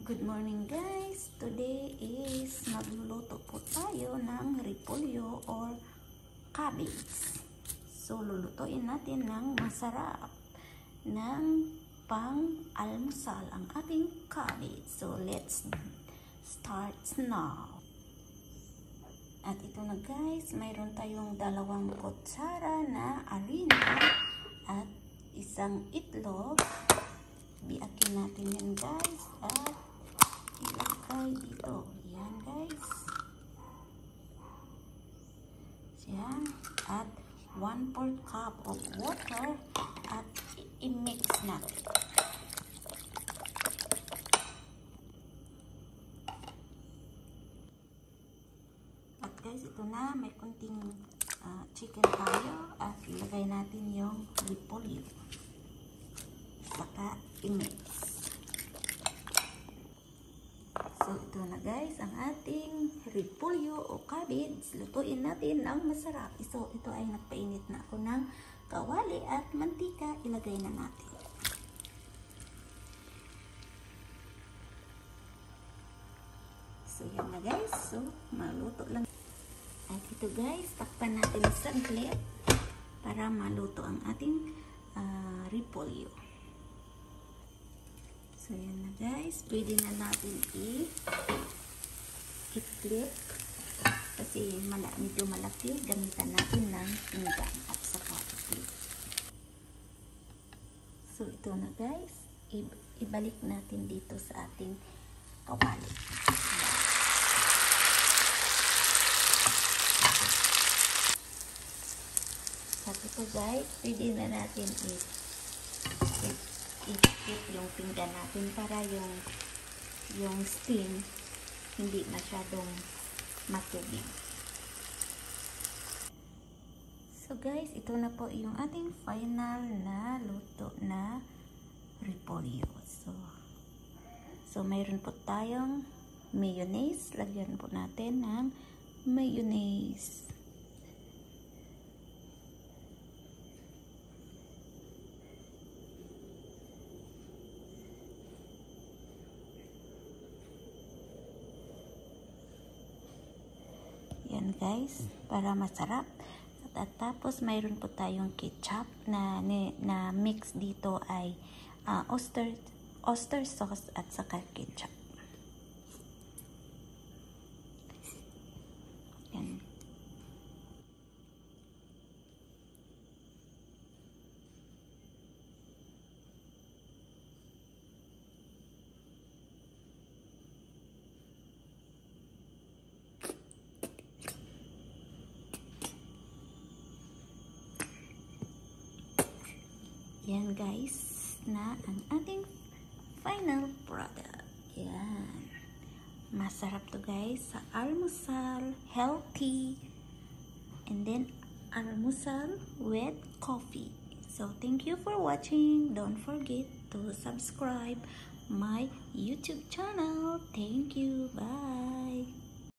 Good morning guys! Today is magluluto po tayo ng repolyo or cabbage. So lulutuin natin ng masarap ng pang-almusal ang ating cabbage. So let's start now. At ito na guys, mayroon tayong 2 kutsara na harina at isang itlog. Biakin natin yan guys at ilagay dito. Yan guys. Yan. At 1/4 cup of water at i-mix natin. At guys, ito na. May kunting chicken tayo at ilagay natin yung repolyo. Saka i-mix. So, ito na guys, ang ating repolyo o cabbage. Lutuin natin ng masarap. So, ito ay nagpainit na ako ng kawali at mantika. Ilagay na natin. So, yan na guys. So, maluto lang. At ito guys, takpan natin saglit para maluto ang ating repolyo. So, yan na guys. Pwede na natin i-flip. Kasi medyo malaki. Gamitan natin ng pinggan at saka i-flip. So, ito na guys. Ibalik natin dito sa ating kawali. At ito guys, pwede na natin i-flip yung pinggan natin para yung steam hindi masyadong matubig. So guys, ito na po yung ating final na luto na repolyo. So mayroon po tayong mayonnaise. Lagyan po natin ng mayonnaise. Yan guys, para masarap. At tapos mayroon po tayong ketchup na mix dito ay oyster sauce at saka ketchup. Yan. Yan guys, na ang ating final product. Yan. Masarap to guys sa almusal, healthy, and then almusal with coffee. So thank you for watching. Don't forget to subscribe my YouTube channel. Thank you. Bye.